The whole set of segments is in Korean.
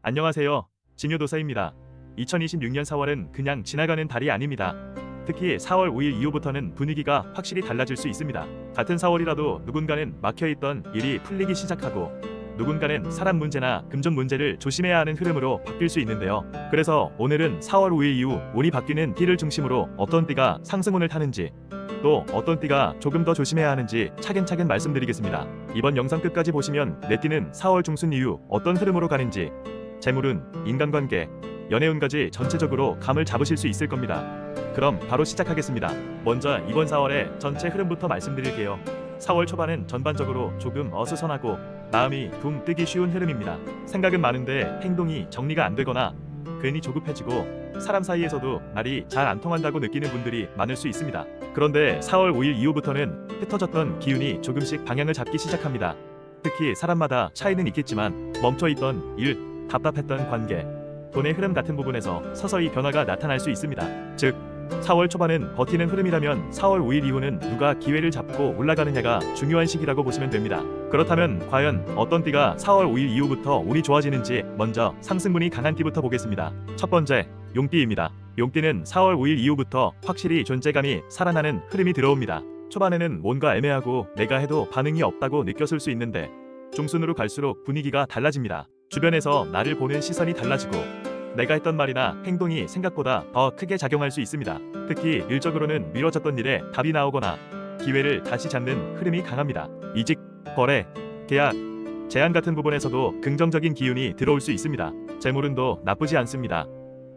안녕하세요. 진유도서입니다. 2026년 4월은 그냥 지나가는 달이 아닙니다. 특히 4월 5일 이후부터는 분위기가 확실히 달라질 수 있습니다. 같은 4월이라도 누군가는 막혀있던 일이 풀리기 시작하고 누군가는 사람 문제나 금전 문제를 조심해야 하는 흐름으로 바뀔 수 있는데요. 그래서 오늘은 4월 5일 이후 운이 바뀌는 띠를 중심으로 어떤 띠가 상승운을 타는지 또 어떤 띠가 조금 더 조심해야 하는지 차근차근 말씀드리겠습니다. 이번 영상 끝까지 보시면 내 띠는 4월 중순 이후 어떤 흐름으로 가는지 재물운, 인간관계, 연애운까지 전체적으로 감을 잡으실 수 있을 겁니다. 그럼 바로 시작하겠습니다. 먼저 이번 4월의 전체 흐름부터 말씀드릴게요. 4월 초반은 전반적으로 조금 어수선하고 마음이 붕 뜨기 쉬운 흐름입니다. 생각은 많은데 행동이 정리가 안 되거나 괜히 조급해지고 사람 사이에서도 말이 잘 안 통한다고 느끼는 분들이 많을 수 있습니다. 그런데 4월 5일 이후부터는 흩어졌던 기운이 조금씩 방향을 잡기 시작합니다. 특히 사람마다 차이는 있겠지만 멈춰있던 일, 답답했던 관계, 돈의 흐름 같은 부분에서 서서히 변화가 나타날 수 있습니다. 즉 4월 초반은 버티는 흐름이라면 4월 5일 이후는 누가 기회를 잡고 올라가느냐가 중요한 시기라고 보시면 됩니다. 그렇다면 과연 어떤 띠가 4월 5일 이후부터 운이 좋아지는지 먼저 상승분이 강한 띠부터 보겠습니다. 첫 번째, 용띠입니다. 용띠는 4월 5일 이후부터 확실히 존재감이 살아나는 흐름이 들어옵니다. 초반에는 뭔가 애매하고 내가 해도 반응이 없다고 느꼈을 수 있는데 중순으로 갈수록 분위기가 달라집니다. 주변에서 나를 보는 시선이 달라지고 내가 했던 말이나 행동이 생각보다 더 크게 작용할 수 있습니다. 특히 일적으로는 미뤄졌던 일에 답이 나오거나 기회를 다시 잡는 흐름이 강합니다. 이직, 거래, 계약, 제안 같은 부분에서도 긍정적인 기운이 들어올 수 있습니다. 재물운도 나쁘지 않습니다.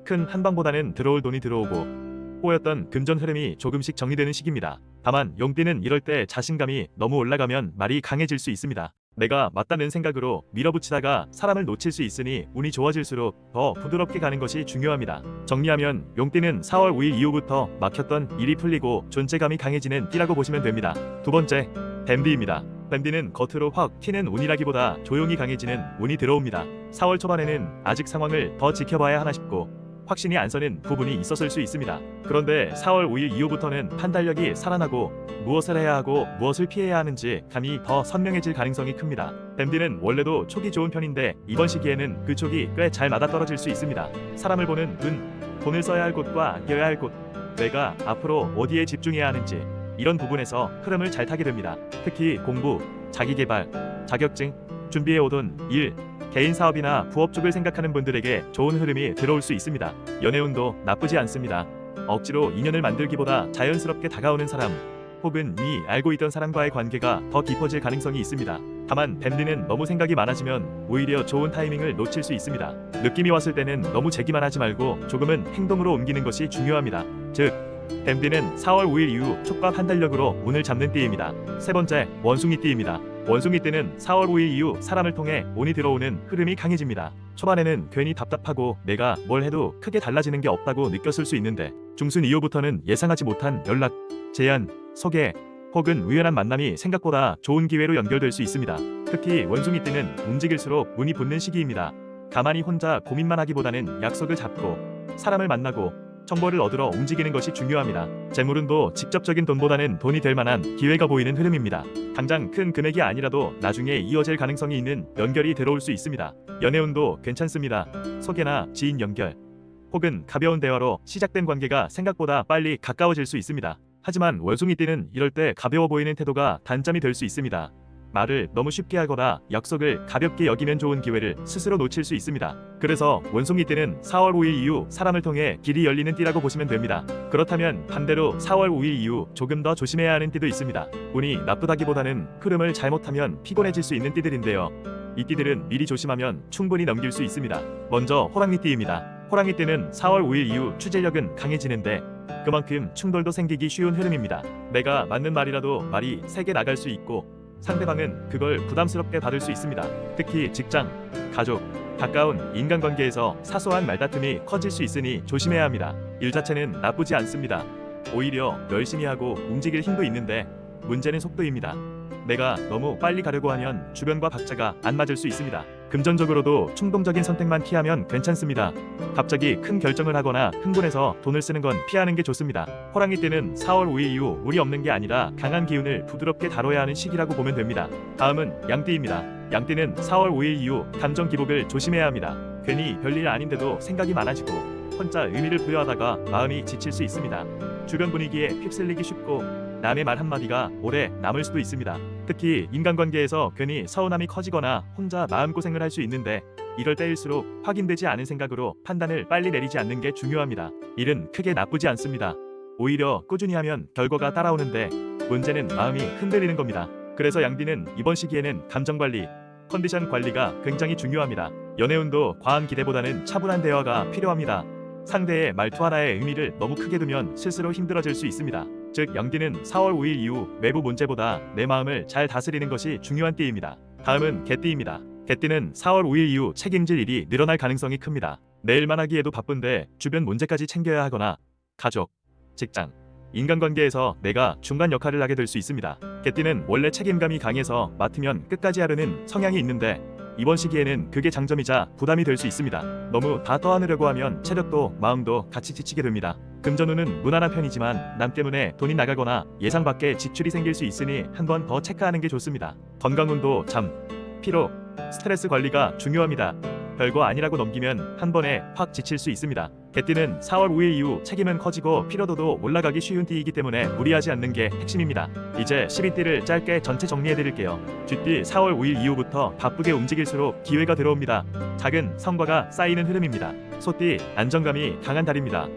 큰 한방보다는 들어올 돈이 들어오고 꼬였던 금전 흐름이 조금씩 정리되는 시기입니다. 다만 용띠는 이럴 때 자신감이 너무 올라가면 말이 강해질 수 있습니다. 내가 맞다는 생각으로 밀어붙이다가 사람을 놓칠 수 있으니 운이 좋아질수록 더 부드럽게 가는 것이 중요합니다. 정리하면 용띠는 4월 5일 이후부터 막혔던 일이 풀리고 존재감이 강해지는 띠라고 보시면 됩니다. 두 번째, 뱀띠입니다. 뱀띠는 겉으로 확 튀는 운이라기보다 조용히 강해지는 운이 들어옵니다. 4월 초반에는 아직 상황을 더 지켜봐야 하나 싶고 확신이 안 서는 부분이 있었을 수 있습니다. 그런데 4월 5일 이후부터는 판단력이 살아나고 무엇을 해야 하고 무엇을 피해야 하는지 감이 더 선명해질 가능성이 큽니다. 뱀띠는 원래도 촉이 좋은 편인데 이번 시기에는 그 촉이 꽤 잘 맞아떨어질 수 있습니다. 사람을 보는 눈, 돈을 써야 할 곳과 아껴야 할 곳, 내가 앞으로 어디에 집중해야 하는지 이런 부분에서 흐름을 잘 타게 됩니다. 특히 공부, 자기개발, 자격증, 준비해오던 일, 개인 사업이나 부업 쪽을 생각하는 분들에게 좋은 흐름이 들어올 수 있습니다. 연애운도 나쁘지 않습니다. 억지로 인연을 만들기보다 자연스럽게 다가오는 사람 혹은 이미 알고 있던 사람과의 관계가 더 깊어질 가능성이 있습니다. 다만 뱀띠는 너무 생각이 많아지면 오히려 좋은 타이밍을 놓칠 수 있습니다. 느낌이 왔을 때는 너무 제기만 하지 말고 조금은 행동으로 옮기는 것이 중요합니다. 즉 뱀띠는 4월 5일 이후 촉과 판단력으로 운을 잡는 띠입니다. 세 번째, 원숭이 띠입니다. 원숭이 띠는 4월 5일 이후 사람을 통해 운이 들어오는 흐름이 강해집니다. 초반에는 괜히 답답하고 내가 뭘 해도 크게 달라지는 게 없다고 느꼈을 수 있는데 중순 이후부터는 예상하지 못한 연락, 제안, 소개 혹은 우연한 만남이 생각보다 좋은 기회로 연결될 수 있습니다. 특히 원숭이 띠는 움직일수록 운이 붙는 시기입니다. 가만히 혼자 고민만 하기보다는 약속을 잡고 사람을 만나고 정보를 얻으러 움직이는 것이 중요합니다. 재물운도 직접적인 돈보다는 돈이 될 만한 기회가 보이는 흐름입니다. 당장 큰 금액이 아니라도 나중에 이어질 가능성이 있는 연결이 들어올 수 있습니다. 연애운도 괜찮습니다. 소개나 지인 연결 혹은 가벼운 대화로 시작된 관계가 생각보다 빨리 가까워질 수 있습니다. 하지만 원숭이띠는 이럴 때 가벼워 보이는 태도가 단점이 될 수 있습니다. 말을 너무 쉽게 하거나 약속을 가볍게 여기면 좋은 기회를 스스로 놓칠 수 있습니다. 그래서 원숭이띠는 4월 5일 이후 사람을 통해 길이 열리는 띠라고 보시면 됩니다. 그렇다면 반대로 4월 5일 이후 조금 더 조심해야 하는 띠도 있습니다. 운이 나쁘다기보다는 흐름을 잘못하면 피곤해질 수 있는 띠들인데요. 이 띠들은 미리 조심하면 충분히 넘길 수 있습니다. 먼저 호랑이띠입니다. 호랑이띠는 4월 5일 이후 추진력은 강해지는데 그만큼 충돌도 생기기 쉬운 흐름입니다. 내가 맞는 말이라도 말이 세게 나갈 수 있고 상대방은 그걸 부담스럽게 받을 수 있습니다. 특히 직장, 가족, 가까운 인간관계에서 사소한 말다툼이 커질 수 있으니 조심해야 합니다. 일 자체는 나쁘지 않습니다. 오히려 열심히 하고 움직일 힘도 있는데 문제는 속도입니다. 내가 너무 빨리 가려고 하면 주변과 박자가 안 맞을 수 있습니다. 금전적으로도 충동적인 선택만 피하면 괜찮습니다. 갑자기 큰 결정을 하거나 흥분해서 돈을 쓰는 건 피하는 게 좋습니다. 호랑이띠는 4월 5일 이후 물이 없는 게 아니라 강한 기운을 부드럽게 다뤄야 하는 시기라고 보면 됩니다. 다음은 양띠입니다. 양띠는 4월 5일 이후 감정 기복을 조심해야 합니다. 괜히 별일 아닌데도 생각이 많아지고 혼자 의미를 부여하다가 마음이 지칠 수 있습니다. 주변 분위기에 휩쓸리기 쉽고 남의 말 한마디가 오래 남을 수도 있습니다. 특히 인간관계에서 괜히 서운함이 커지거나 혼자 마음고생을 할 수 있는데 이럴 때일수록 확인되지 않은 생각으로 판단을 빨리 내리지 않는 게 중요합니다. 일은 크게 나쁘지 않습니다. 오히려 꾸준히 하면 결과가 따라오는데 문제는 마음이 흔들리는 겁니다. 그래서 양띠는 이번 시기에는 감정관리, 컨디션 관리가 굉장히 중요합니다. 연애운도 과한 기대보다는 차분한 대화가 필요합니다. 상대의 말투 하나에 의미를 너무 크게 두면 스스로 힘들어질 수 있습니다. 즉 양띠는 4월 5일 이후 외부 문제보다 내 마음을 잘 다스리는 것이 중요한 띠입니다. 다음은 개띠입니다. 개띠는 4월 5일 이후 책임질 일이 늘어날 가능성이 큽니다. 내 일만 하기에도 바쁜데 주변 문제까지 챙겨야 하거나 가족, 직장, 인간관계에서 내가 중간 역할을 하게 될 수 있습니다. 개띠는 원래 책임감이 강해서 맡으면 끝까지 하려는 성향이 있는데 이번 시기에는 그게 장점이자 부담이 될 수 있습니다. 너무 다 떠안으려고 하면 체력도 마음도 같이 지치게 됩니다. 금전운은 무난한 편이지만 남 때문에 돈이 나가거나 예상 밖의 지출이 생길 수 있으니 한 번 더 체크하는 게 좋습니다. 건강운도 잠, 피로, 스트레스 관리가 중요합니다. 별거 아니라고 넘기면 한 번에 확 지칠 수 있습니다. 개띠는 4월 5일 이후 책임은 커지고 피로도도 올라가기 쉬운 띠이기 때문에 무리하지 않는 게 핵심입니다. 이제 12띠를 짧게 전체 정리해드릴게요. 쥐띠 4월 5일 이후부터 바쁘게 움직일수록 기회가 들어옵니다. 작은 성과가 쌓이는 흐름입니다. 소띠 안정감이 강한 달입니다.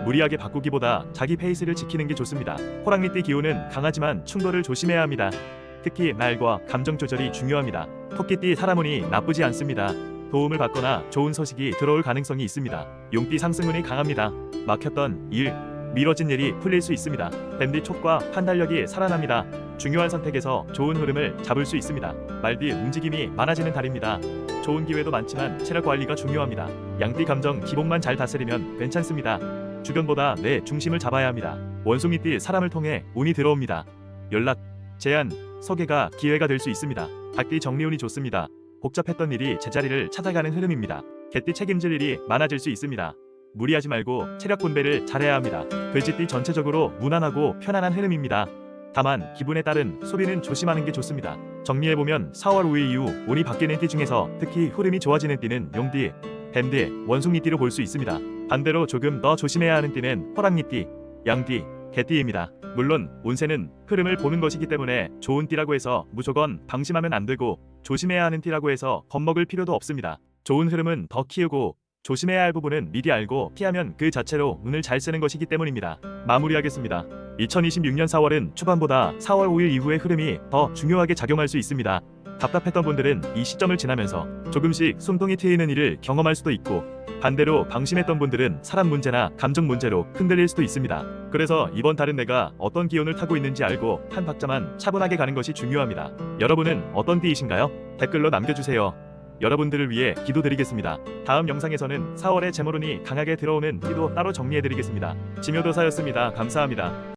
무리하게 바꾸기보다 자기 페이스를 지키는 게 좋습니다. 호랑이띠 기운은 강하지만 충돌을 조심해야 합니다. 특히 말과 감정 조절이 중요합니다. 토끼띠 사람운이 나쁘지 않습니다. 도움을 받거나 좋은 소식이 들어올 가능성이 있습니다. 용띠 상승운이 강합니다. 막혔던 일, 미뤄진 일이 풀릴 수 있습니다. 뱀띠 촉과 판단력이 살아납니다. 중요한 선택에서 좋은 흐름을 잡을 수 있습니다. 말띠 움직임이 많아지는 달입니다. 좋은 기회도 많지만 체력 관리가 중요합니다. 양띠 감정 기복만 잘 다스리면 괜찮습니다. 주변보다 내 중심을 잡아야 합니다. 원숭이띠 사람을 통해 운이 들어옵니다. 연락, 제안, 소개가 기회가 될 수 있습니다. 닭띠 정리운이 좋습니다. 복잡했던 일이 제자리를 찾아가는 흐름입니다. 개띠 책임질 일이 많아질 수 있습니다. 무리하지 말고 체력 분배를 잘해야 합니다. 돼지띠 전체적으로 무난하고 편안한 흐름입니다. 다만 기분에 따른 소비는 조심하는 게 좋습니다. 정리해보면 4월 5일 이후 운이 바뀌는 띠 중에서 특히 흐름이 좋아지는 띠는 용띠, 뱀띠, 원숭이띠로 볼 수 있습니다. 반대로 조금 더 조심해야 하는 띠는 호랑이띠, 양띠, 개띠입니다. 물론 운세는 흐름을 보는 것이기 때문에 좋은 띠라고 해서 무조건 방심하면 안 되고 조심해야 하는 띠라고 해서 겁먹을 필요도 없습니다. 좋은 흐름은 더 키우고 조심해야 할 부분은 미리 알고 피하면 그 자체로 운을 잘 쓰는 것이기 때문입니다. 마무리하겠습니다. 2026년 4월은 초반보다 4월 5일 이후의 흐름이 더 중요하게 작용할 수 있습니다. 답답했던 분들은 이 시점을 지나면서 조금씩 숨통이 트이는 일을 경험할 수도 있고 반대로 방심했던 분들은 사람 문제나 감정 문제로 흔들릴 수도 있습니다. 그래서 이번 달은 내가 어떤 기운을 타고 있는지 알고 한 박자만 차분하게 가는 것이 중요합니다. 여러분은 어떤 띠이신가요? 댓글로 남겨주세요. 여러분들을 위해 기도드리겠습니다. 다음 영상에서는 4월에 재물운이 강하게 들어오는 띠도 따로 정리해드리겠습니다. 지묘도사였습니다. 감사합니다.